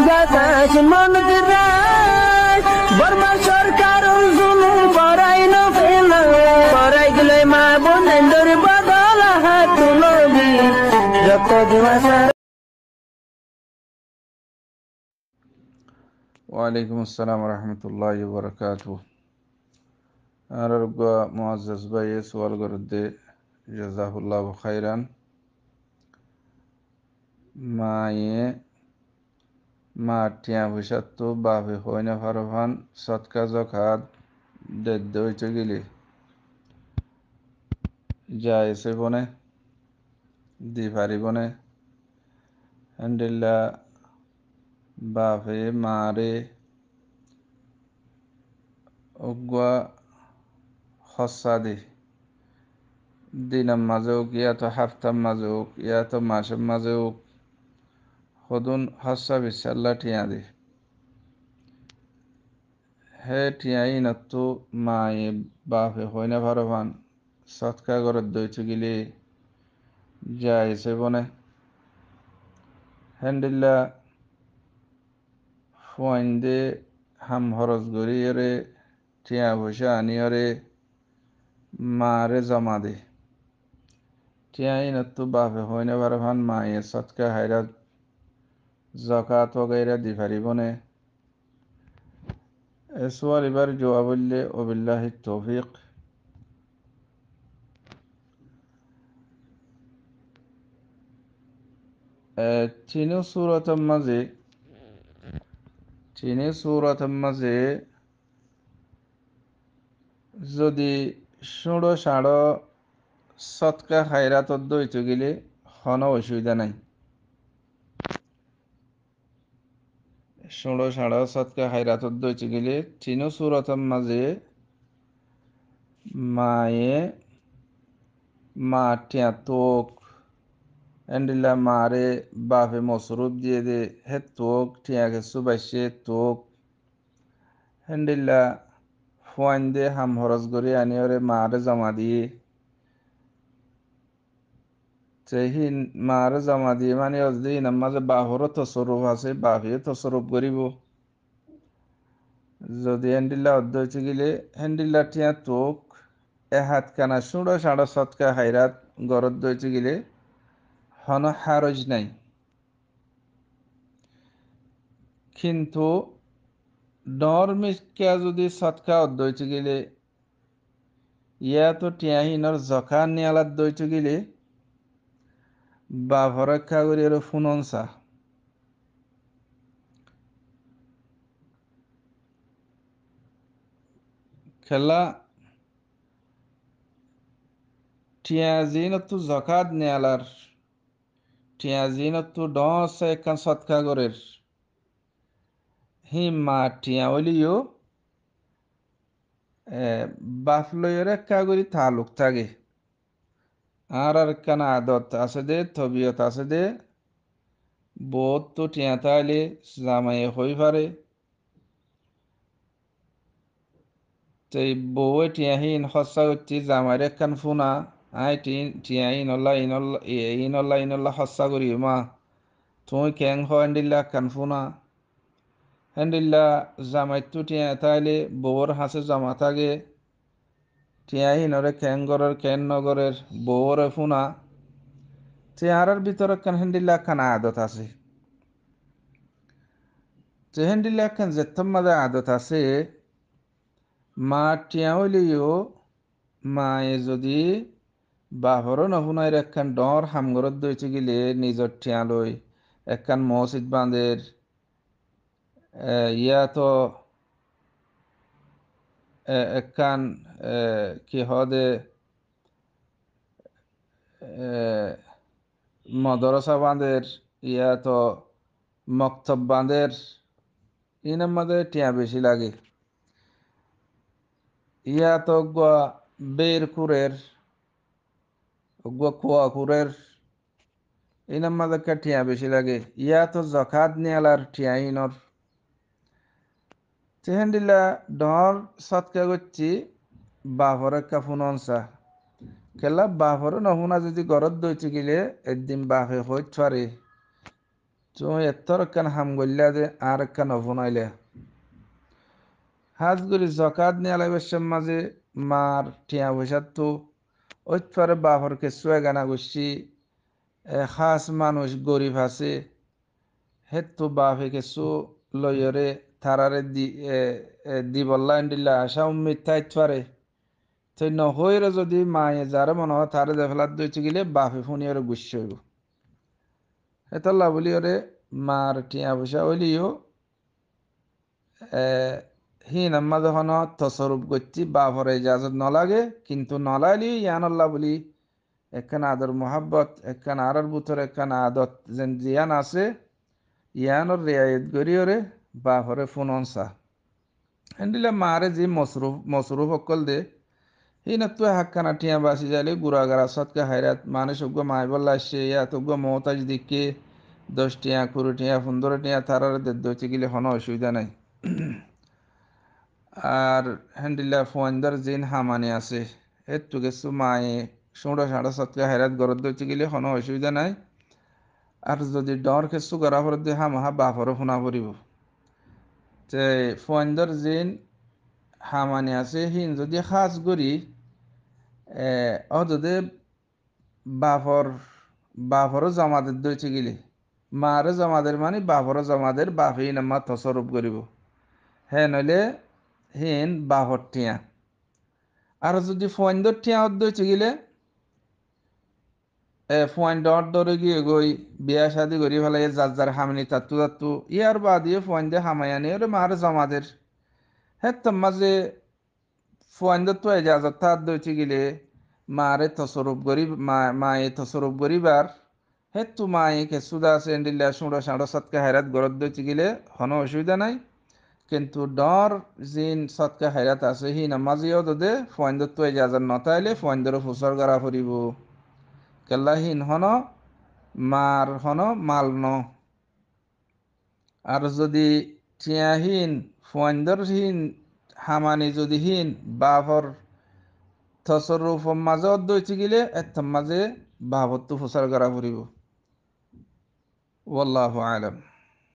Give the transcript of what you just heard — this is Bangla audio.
গাছ মন দিরাই বর্মা সরকার জুলুম করাই না ফেলা করাই গেলে মা বোনের বদল হাত তুলবি যত দিবসা। ওয়ালাইকুম আসসালাম রহমতুল্লাহ বরকাতু। আর মুআজ্জাজ ভাই সোয়াল করতে জাযাকুল্লাহু খাইরান। মায়ে টিয়া পয়সাত তো বাপে হয় না ফারফান সৎকা জখাত দেদ্দ হইতে গেলে যায় এসে বনে দি পারিবনে হ্যান্ডিল্লা বাপে মারে অগুয়া খসা দি দিনার মাঝে হোক ইয়া তো হাফতার মাঝে হোক ইয়া তো মাসের মাঝে হোক সদুন হসা বিশাল্লা টিয়া দি হে টিয়াই নতো মায়ে বাপে হয় না ফারফান সৎকা ঘরত দইতে গেলে যায় এসে বনে হ্যান্ডিল্লা ফুয়াইন্দে হাম হরজ গড়ি এরে টিয়া পয়সা আনি ওরে মারে জমা দে টিয়াই নতো বাপে হয় না ফারফান মায়ে সৎকা হাইরা জকাত ওগাইরা দি পারিবনে। এ সোয়াল এবার জবাব হইলে ওবিল্লাহি তৌফিক। চীনে সুরতের মাঝে যদি ষোড়ো সাড়ো সৎকা খায়রাত দইতে গেলে কোনো অসুবিধা নাই। ষোড়ো সাড়ো সৎকা খায়রাত দইতে গেলে চীনে সুরতের মাঝে মায়ে টিয়া তোক এন্ডিল্লা মারে বাপে মসরুফ দিয়ে দে হে তোক টিয়াকে সুবাইসে তোক হেন্ডিল্লা ফুয়াইন দে হাম হরজ করে আনি ওরে মারে জমা দিয়ে সেই মারে জমা দিয়ে মানে যদি মাঝে বাপরও তসরুফ আছে বাপেও তসরুফ করিব। যদি হেন্ডিল্লা অধ্যক্ষ গেলে হেন্ডিল্লা টিয়া তোক এ হাত কানা সুড়ো সাড়ো সৎকা হাইরাত গরত দইতে গেলে হন হারজ নাই। কিন্তু ডর মিসকা যদি সৎকা অধ্যক্ষ গেলে ইয়া তো টিয়াহিনর জখা নিয়ালাত দইতে গেলে বাপ রক্ষা করি এর ফুননসা খেলা টিয়াজিনতো জকাত নেয়ালার টিয়াজিনতো ডস একখান সৎকা করের হি মা টিয়া হলিও বাপ লইয়ের একটা করি তালুক থাকে আর একখান আদত আছে দে তবিয়ত আছে দে বহুত তো টিয়া তাইলে জামাই হই পারে সেই বউ টিয়াহীন সচ্চা করছি জামাইর একখান ফোনা আই টিয়া ইনল্লা সচ্চা করি মা তুই কেং হ্যান্ডিল্লা একখান ফোনা হ্যান্ডিল্লা জামাইতো টিয়া তাইলে বউর হাসে জমা থাকে টিয়াহীনরে কেং গরের কেন নগরের বউর ফোনা চেহারার ভিতরে একখান হ্যান্ডিল্লা একখান আদত আছে যে হ্যান্ডিল্লা একখান যেতম মাঝে আদত আছে মা টিয়া হইলেও মায়ে যদি বাহরও নহুনাইর একখান ডর হামগরত দইতে গেলে নিজর টিয়া লই একখান মসজিদ বাঁধের ইয়া তো একখান কি হদে মদরসা বাঁধের ইয়া তো মক্তব বাঁধের ইনার মাঝে টিয়া বেশি লাগে ইয়া তো বের কুরের কুয়া কুরের ইনার মাঝে টিয়া বেশি লাগে ইয়া তো জখাত নিয়ালার টিয়া ইনর চেহেন্ডিল্লা ডর সৎকা করছি বাপর একটা ফুনসা খেলা বাপর নহুনা যদি গরত দইতে গেলে একদিন বাপে হইত পারে তুই এত্তর একখান হাম গল্লা দে আর একখান অভনাইলে হাজ গুলি জকাত নিয়ে আলাইবের মাঝে মার টিয়া পয়সার তো ওইপারে বাপর কেঁচুয়া গানা গুছি খাস মানুষ গরিব আছে হেতু বাপে কিছু লইয়রে থারারে দি বললা দিল্লা আশা উম্মিদ থাইত পারে তো নহইরে যদি মায়ে যারে মনে হয় তারে দেখলার দইতে গেলে বাপে ফুনিয়রে গুছি হইব হেতল্লা বলি ওরে মার টিয়া পয়সা হইলিও হিন আম্মা যখন তসরূপ করছি বাপরে ইজাজত নলাগে কিন্তু নলাইলি ইয়ানল্লা বলি একখান আদর মোহাব্বত একখান আরর বুতর একখান আদত যেন জিয়ান আছে ইয়ানোর রেয়ায়ত গরিয়রে বাপরে ফুননসা হেন্দিলে মারে যে মসরুফ অকল দে হিনা তুই হাক্কানা টিয়া বাসি যাইলে গুড়াগাড়া সৎকে হাইরাত মানুষ উগ্র মাই বল্লা আসছে ইয়াত উগ্র মহতাজ দিকে 10 টিয়া 20 টিয়া 15 টিয়া তারারে দইতে গেলে কোনো অসুবিধা নাই আর হ্যান্ডিল্লা ফোয়ান্দার জিন হামানি আছে একটু কিছু মায়ে সোঁড়া সাঁড়া সৎকে হাইরাত গরত দইতে গেলে কোনো অসুবিধা নাই আর যদি ডর কিছু করা পর দিয়ে হামাহা বাপরও শোনা পড়িব তে ফোয়ান্দার জিন হামানি আছে হিন যদি সাজ করি যদি বাপর বাপরও জমাদের দইতে গেলে মারে জমাদের মানে বাপরও জমাদের বাপেই নামা তসরূপ করিব হ্যাঁ নইলে হিন বাপর টিয়া আর যদি ফোয়ান্দার টিয়া দইতে গেলে ফোয়াইন দরে গিয়ে গই বিয়া শাদি করি ফেলাই যার যার হামনি তাত্তু তাত্তু ইয়ার বাদিয়ে ফোয়াইন দিয়ে হামায়ানি ওরে মার জমাদের হ্যাঁ মাঝে ফোয়াইন তো এজাজত তার দইতে গেলে মারে তসরূপ করি মায়ে তসরূপ করিবার হেতু মায়ে কেসুদা আছে এন্ডিল্লা সুঁড়ো সাঁড়ো সৎকা হেরাত গরত দইতে গেলে কোনো অসুবিধা নাই কিন্তু ডর জিন সৎকা হেরাত আছে হি নামাজিও দে ফোয়াইন তো এজাজত নতাইলে ফোয়াইনদেরও ফুসর করা ফুরিব কেল্লাহীন হন মার হন মাল ন আর যদি টিয়াহীন ফোয়াইন্দরহীন হামানি যদি হীন বাপর তসরুফ মাঝে অদ্বৈতে গেলে এত মাঝে বাপত্তু ফুসার করা ফুরিব ওয়াল্লাহু আলাম